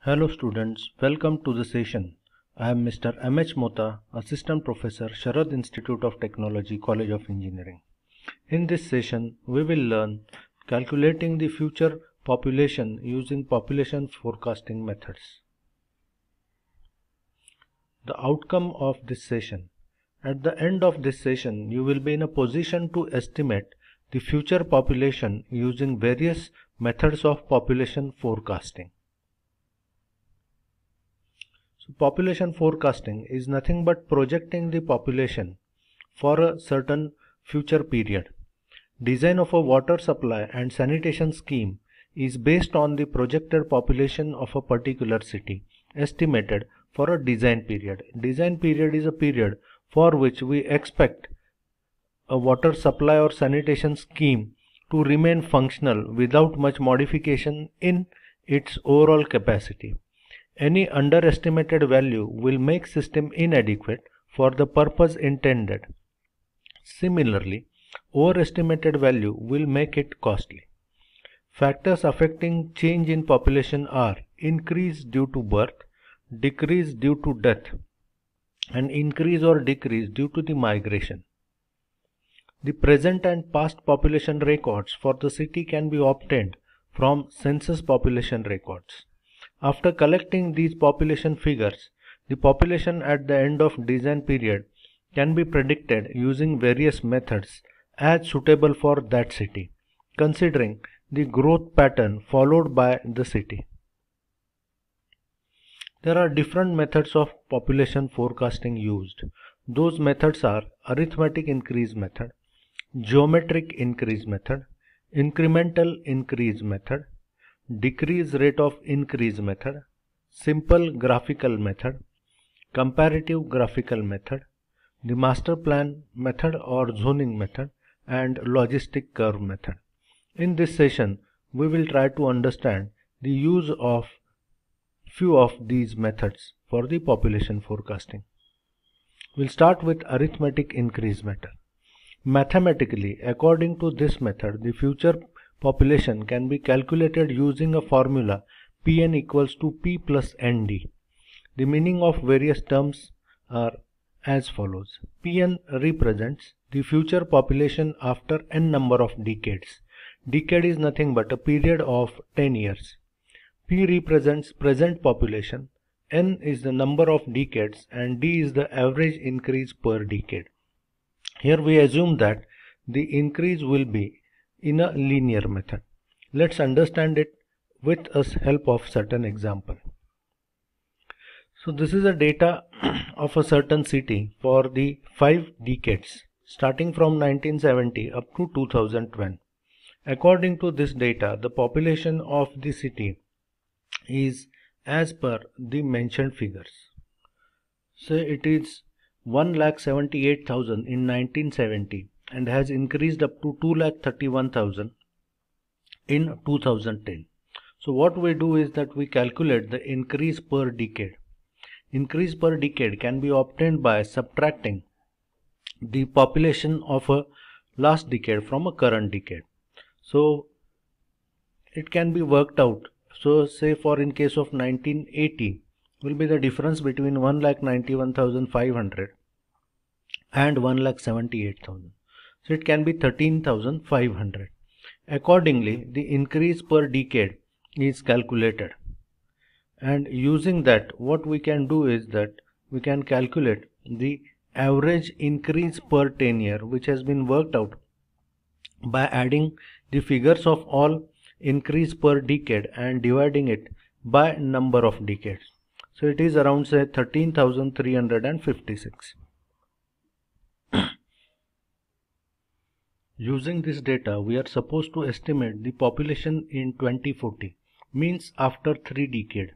Hello students, welcome to the session. I am Mr. M.H. Mota, Assistant Professor, Sharad Institute of Technology, College of Engineering. In this session, we will learn calculating the future population using population forecasting methods. The outcome of this session. At the end of this session, you will be in a position to estimate the future population using various methods of population forecasting. So population forecasting is nothing but projecting the population for a certain future period. Design of a water supply and sanitation scheme is based on the projected population of a particular city, estimated for a design period. Design period is a period for which we expect a water supply or sanitation scheme to remain functional without much modification in its overall capacity. Any underestimated value will make system inadequate for the purpose intended. Similarly, overestimated value will make it costly. Factors affecting change in population are increase due to birth, decrease due to death, and increase or decrease due to the migration. The present and past population records for the city can be obtained from census population records. After collecting these population figures, the population at the end of design period can be predicted using various methods as suitable for that city, considering the growth pattern followed by the city. There are different methods of population forecasting used. Those methods are arithmetic increase method, geometric increase method, incremental increase method, decrease rate of increase method, simple graphical method, comparative graphical method, the master plan method or zoning method, and logistic curve method. In this session, we will try to understand the use of few of these methods for the population forecasting. We'll start with arithmetic increase method. Mathematically, according to this method, the future population can be calculated using a formula Pn equals to P plus Nd. The meaning of various terms are as follows. Pn represents the future population after n number of decades. Decade is nothing but a period of 10 years. P represents present population, n is the number of decades, and d is the average increase per decade. Here we assume that the increase will be in a linear method. Let's understand it with the help of certain example. So this is a data of a certain city for the 5 decades starting from 1970 up to 2012. According to this data, the population of the city is as per the mentioned figures. So it is 1,78,000 in 1970 and has increased up to 2,31,000 in 2010. So what we do is that we calculate the increase per decade. Increase per decade can be obtained by subtracting the population of a last decade from a current decade. So it can be worked out. So say for in case of 1980 will be the difference between 1,91,500 and 1,78,000. So it can be 13,500. Accordingly, the increase per decade is calculated. And using that, what we can do is that we can calculate the average increase per 10 year, which has been worked out by adding the figures of all increase per decade and dividing it by number of decades. So it is around say 13,356. Using this data, we are supposed to estimate the population in 2040, means after 3 decades.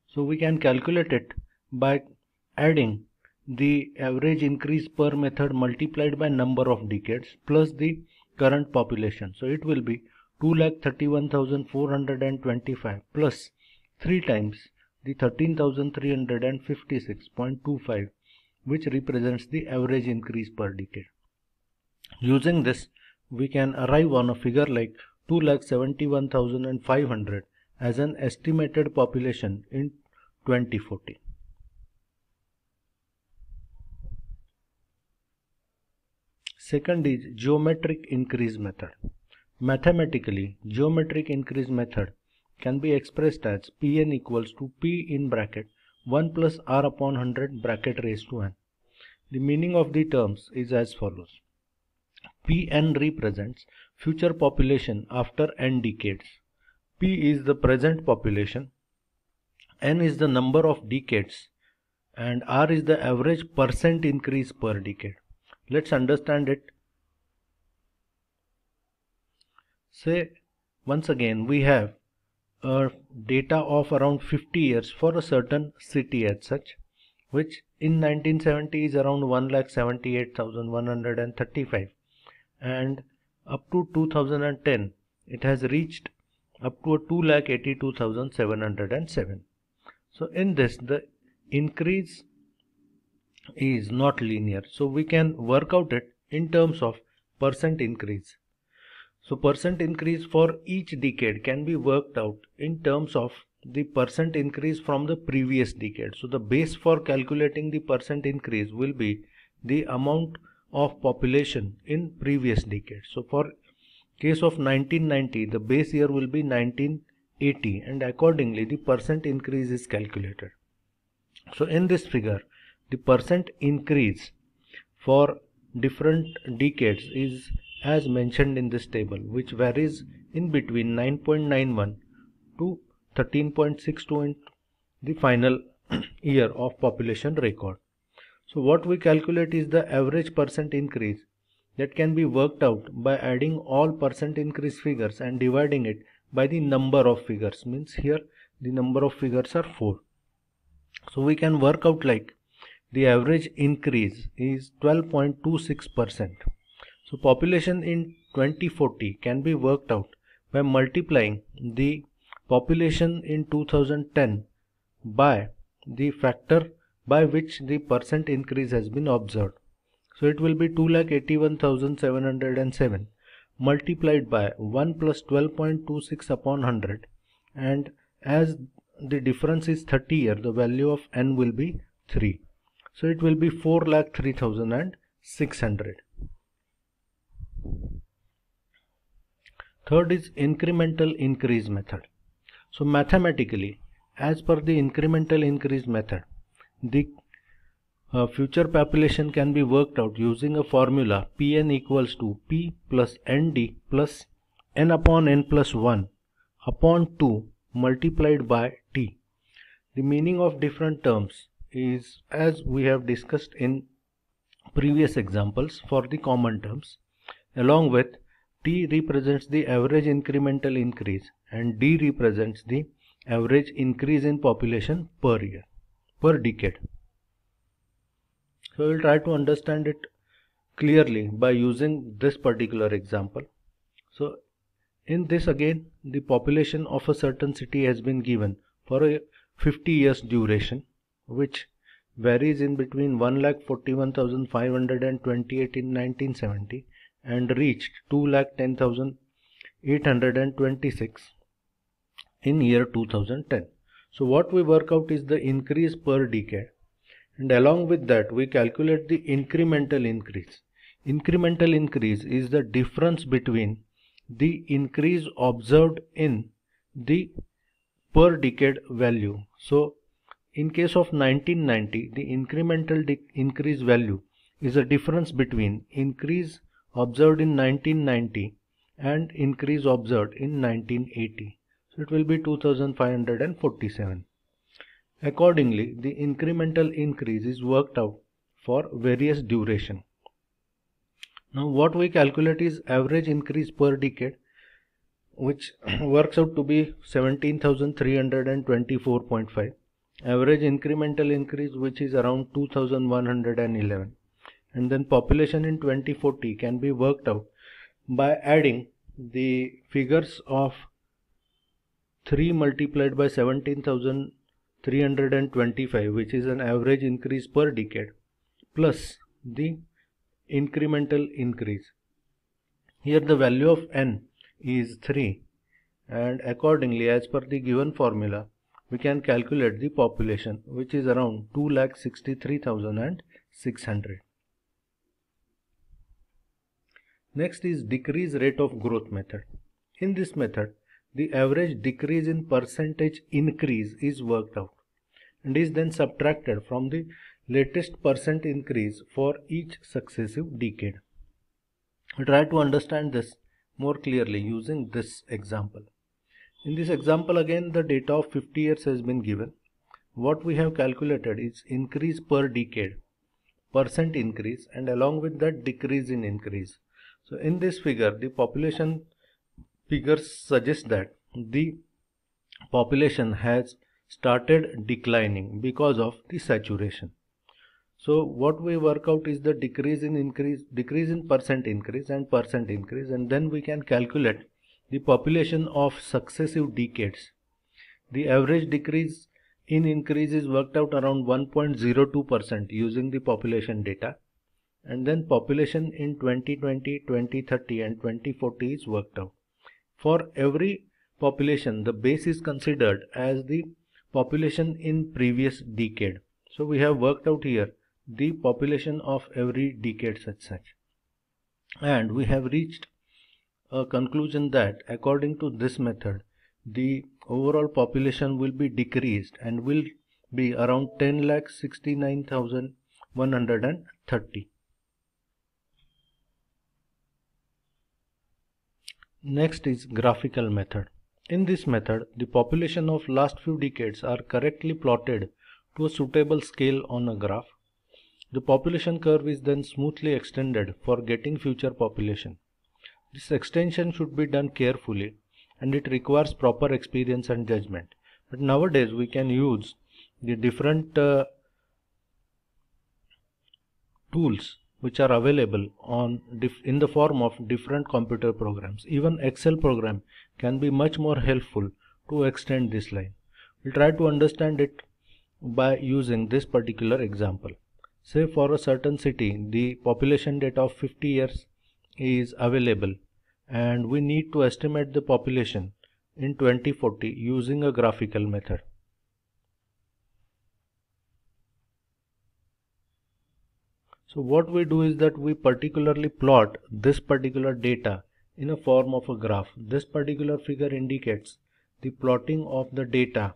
So we can calculate it by adding the average increase per method multiplied by number of decades plus the current population. So it will be 2,31,425 plus 3 times the 13,356.25, which represents the average increase per decade. Using this, we can arrive on a figure like 2,71,500 as an estimated population in 2040. Second is geometric increase method. Mathematically, geometric increase method can be expressed as Pn equals to P in bracket 1 plus R upon 100 bracket raised to n. The meaning of the terms is as follows. Pn represents future population after n decades. P is the present population, n is the number of decades, and R is the average percent increase per decade. Let's understand it. Say once again we have a data of around 50 years for a certain city as such, which in 1970 is around 1,78,135, and up to 2010 it has reached up to 2,82,707. So in this the increase is not linear, so we can work out it in terms of percent increase. So percent increase for each decade can be worked out in terms of the percent increase from the previous decade. So the base for calculating the percent increase will be the amount of population in previous decade. So for case of 1990, the base year will be 1980, and accordingly the percent increase is calculated. So in this figure, the percent increase for different decades is as mentioned in this table, which varies in between 9.91 to 13.62 in the final year of population record. So what we calculate is the average percent increase that can be worked out by adding all percent increase figures and dividing it by the number of figures. Means here the number of figures are 4. So we can work out like the average increase is 12.26%. So population in 2040 can be worked out by multiplying the population in 2010 by the factor by which the percent increase has been observed. So it will be 2,81,707 multiplied by 1 plus 12.26 upon 100, and as the difference is 30 year, the value of n will be 3. So it will be 4,03,600. Third is incremental increase method. So mathematically, as per the incremental increase method, the future population can be worked out using a formula Pn equals to P plus Nd plus n upon n plus 1 upon 2 multiplied by T. The meaning of different terms is as we have discussed in previous examples for the common terms, along with T represents the average incremental increase and D represents the average increase in population per year, per decade. So we'll try to understand it clearly by using this particular example. So in this again, the population of a certain city has been given for a 50 years duration, which varies in between 1,41,528 in 1970 and reached 2,10,826 in year 2010. So what we work out is the increase per decade, and along with that we calculate the incremental increase. Incremental increase is the difference between the increase observed in the per decade value. So in case of 1990, the incremental increase value is a difference between increase observed in 1990 and increase observed in 1980. So it will be 2,547. Accordingly, the incremental increase is worked out for various duration. Now what we calculate is average increase per decade, which works out to be 17,324.5. Average incremental increase, which is around 2,111, and then population in 2040 can be worked out by adding the figures of 3 multiplied by 17,325, which is an average increase per decade, plus the incremental increase. Here the value of n is 3 and accordingly, as per the given formula, we can calculate the population, which is around 2,63,600. Next is decrease rate of growth method. In this method, the average decrease in percentage increase is worked out and is then subtracted from the latest percent increase for each successive decade. We try to understand this more clearly using this example. In this example, again the data of 50 years has been given. What we have calculated is increase per decade, percent increase, and along with that decrease in increase. So in this figure, the population figures suggest that the population has started declining because of the saturation. So what we work out is the decrease in percent increase, and then we can calculate the population of successive decades. The average decrease in increase is worked out around 1.02% using the population data, and then population in 2020, 2030 and 2040 is worked out. For every population, the base is considered as the population in previous decade. So we have worked out here the population of every decade such, and we have reached a conclusion that according to this method, the overall population will be decreased and will be around 10,69,130. Next is graphical method. In this method, the population of last few decades are correctly plotted to a suitable scale on a graph. The population curve is then smoothly extended for getting future population. This extension should be done carefully and it requires proper experience and judgment. But nowadays we can use the different tools which are available in the form of different computer programs. Even Excel program can be much more helpful to extend this line. We'll try to understand it by using this particular example. Say for a certain city, the population data of 50 years is available and we need to estimate the population in 2040 using a graphical method. So what we do is that we particularly plot this particular data in a form of a graph. This particular figure indicates the plotting of the data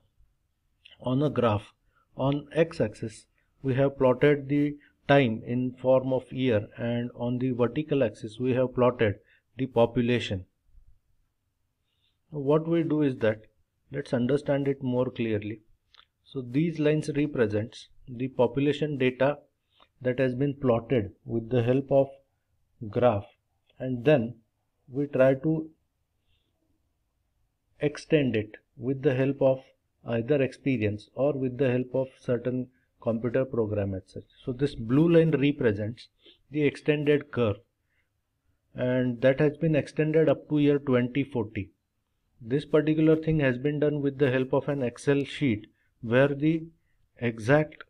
on a graph. On x-axis we have plotted the time in form of year, and on the vertical axis we have plotted the population. What we do is that, let's understand it more clearly. So these lines represents the population data that has been plotted with the help of graph, and then we try to extend it with the help of either experience or with the help of certain computer program as such. So this blue line represents the extended curve, and that has been extended up to year 2040. This particular thing has been done with the help of an Excel sheet where the exact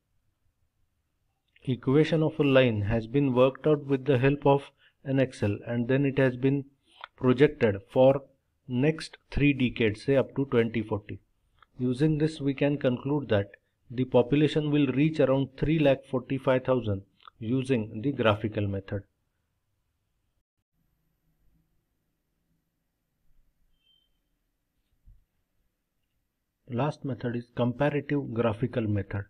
equation of a line has been worked out with the help of an Excel, and then it has been projected for next 3 decades, say up to 2040. Using this we can conclude that the population will reach around 3,45,000 using the graphical method. Last method is comparative graphical method.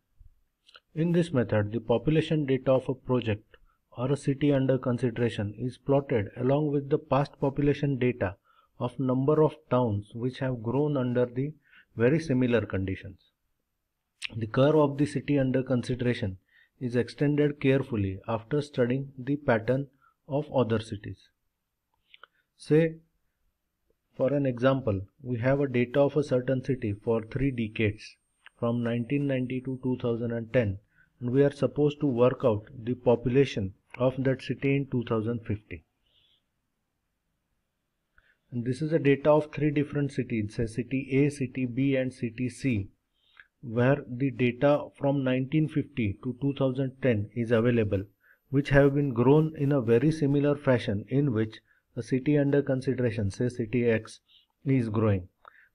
In this method, the population data of a project or a city under consideration is plotted along with the past population data of number of towns which have grown under the very similar conditions. The curve of the city under consideration is extended carefully after studying the pattern of other cities. Say, for an example, we have a data of a certain city for 3 decades from 1990 to 2010, and we are supposed to work out the population of that city in 2050. And this is a data of 3 different cities, say city A, city B and city C, where the data from 1950 to 2010 is available, which have been grown in a very similar fashion in which a city under consideration, say city X, is growing.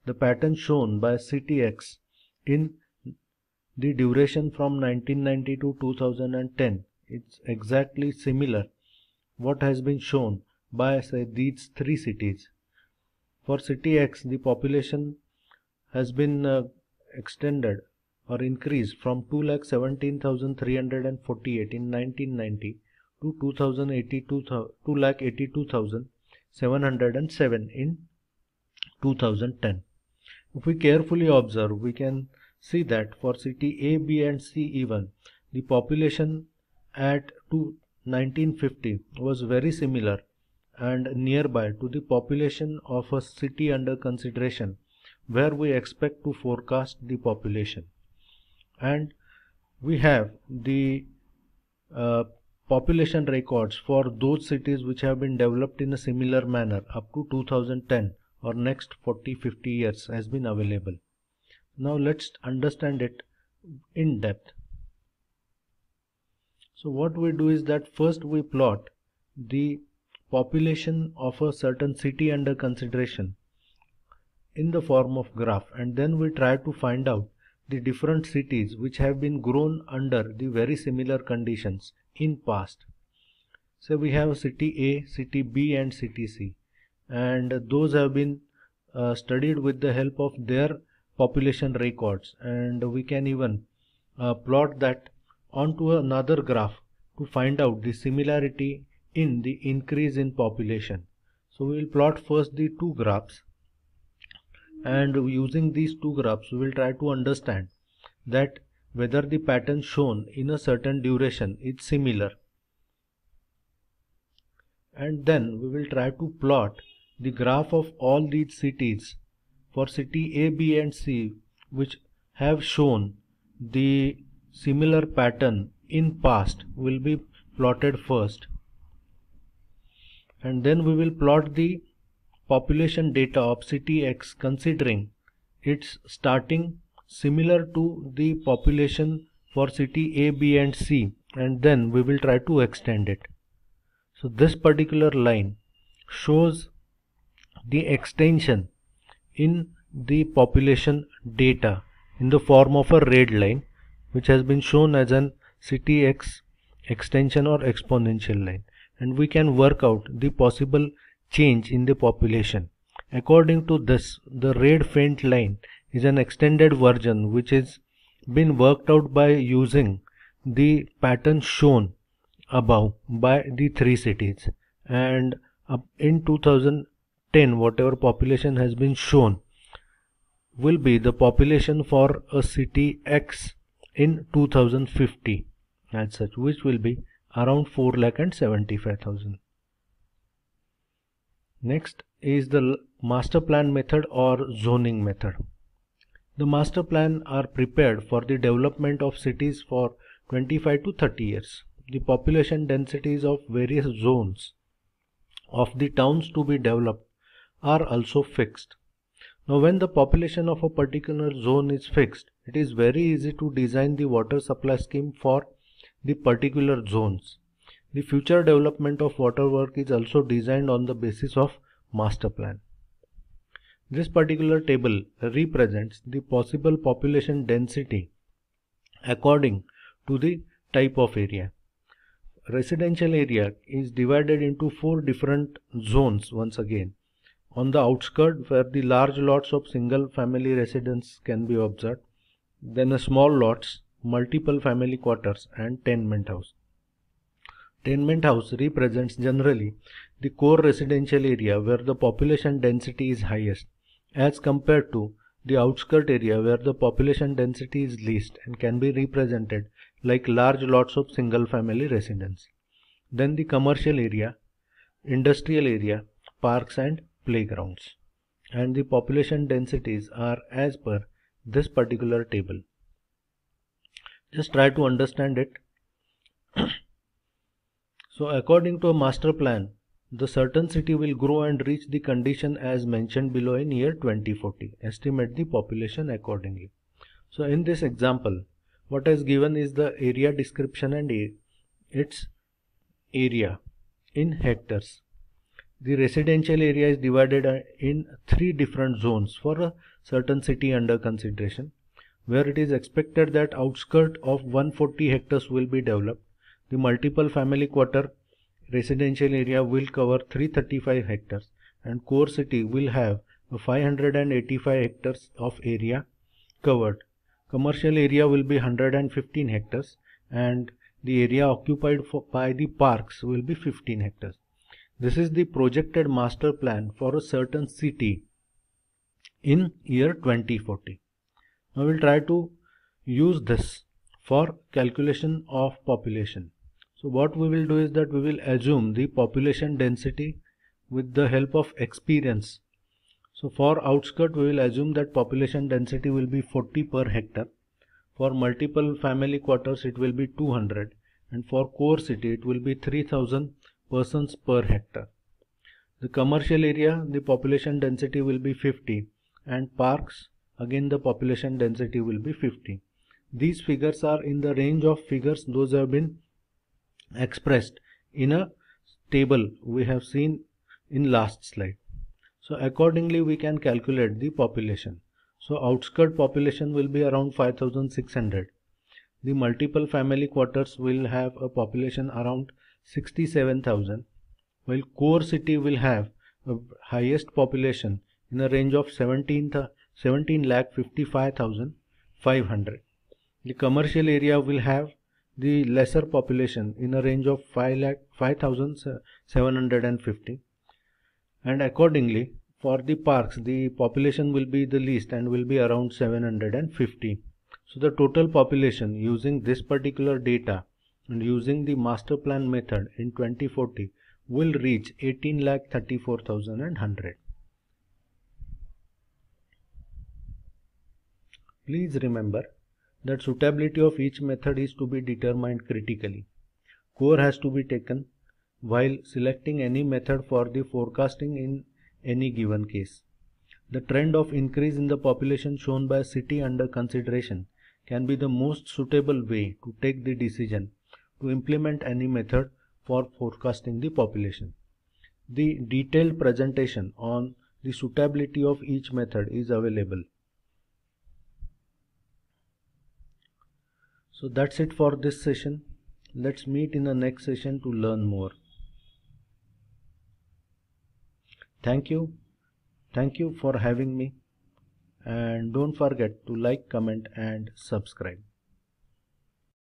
the pattern shown by city X in the duration from 1990 to 2010, it's exactly similar what has been shown by, say, these three cities. For city X, the population has been extended or increased from 2,17,348 in 1990 to 2,82,707 in 2010. If we carefully observe, we can see that for city A, B and C even, the population at 1950 was very similar and nearby to the population of a city under consideration, where we expect to forecast the population. And we have the population records for those cities which have been developed in a similar manner up to 2010 or next 40-50 years has been available. Now let's understand it in depth. So what we do is that first we plot the population of a certain city under consideration in the form of graph, and then we try to find out the different cities which have been grown under the very similar conditions in past. So we have city A, city B and city C, and those have been studied with the help of their population records, and we can even plot that onto another graph to find out the similarity in the increase in population. So we will plot first the two graphs, and using these two graphs we will try to understand that whether the pattern shown in a certain duration is similar, and then we will try to plot the graph of all these cities for city A, B and C which have shown the similar pattern in past will be plotted first, and then we will plot the population data of city X considering its starting similar to the population for city A, B and C, and then we will try to extend it. So this particular line shows the extension in the population data in the form of a red line, which has been shown as an city X extension or exponential line, and we can work out the possible change in the population. According to this, the red faint line is an extended version which is been worked out by using the pattern shown above by the three cities, and in 2010 whatever population has been shown will be the population for a city X in 2050 as such, which will be around 4,75,000. Next is the master plan method or zoning method. The master plan are prepared for the development of cities for 25 to 30 years. The population densities of various zones of the towns to be developed are also fixed. Now when the population of a particular zone is fixed, it is very easy to design the water supply scheme for the particular zones. The future development of water work is also designed on the basis of master plan. This particular table represents the possible population density according to the type of area. Residential area is divided into 4 different zones once again. On the outskirts, where the large lots of single family residence can be observed, then a small lots, multiple family quarters and tenement house. Tenement house represents generally the core residential area where the population density is highest, as compared to the outskirt area where the population density is least and can be represented like large lots of single family residence. Then the commercial area, industrial area, parks and playgrounds, and the population densities are as per this particular table. Just try to understand it. So according to a master plan, the certain city will grow and reach the condition as mentioned below in year 2040. Estimate the population accordingly. So in this example, what is given is the area description and its area in hectares. The residential area is divided in 3 different zones for a certain city under consideration, where it is expected that outskirt of 140 hectares will be developed. The multiple family quarter residential area will cover 335 hectares and core city will have 585 hectares of area covered. Commercial area will be 115 hectares and the area occupied by the parks will be 15 hectares. This is the projected master plan for a certain city in year 2040. Now we will try to use this for calculation of population. So what we will do is that we will assume the population density with the help of experience. So for outskirt we will assume that population density will be 40 per hectare. For multiple family quarters it will be 200 and for core city it will be 3000 persons per hectare. The commercial area, the population density will be 50 and parks, again the population density will be 50. These figures are in the range of figures those have been expressed in a table we have seen in last slide. So accordingly we can calculate the population. So outskirt population will be around 5600. The multiple family quarters will have a population around 67,000, while core city will have a highest population in a range of 17,55,500. The commercial area will have the lesser population in a range of 5,750, and accordingly for the parks the population will be the least and will be around 750. So the total population using this particular data and using the master plan method in 2040 will reach 18,34,100. Please remember that suitability of each method is to be determined critically. Core has to be taken while selecting any method for the forecasting in any given case. The trend of increase in the population shown by a city under consideration can be the most suitable way to take the decision to implement any method for forecasting the population. The detailed presentation on the suitability of each method is available. So that's it for this session. Let's meet in the next session to learn more. Thank you for having me, and don't forget to like, comment and subscribe.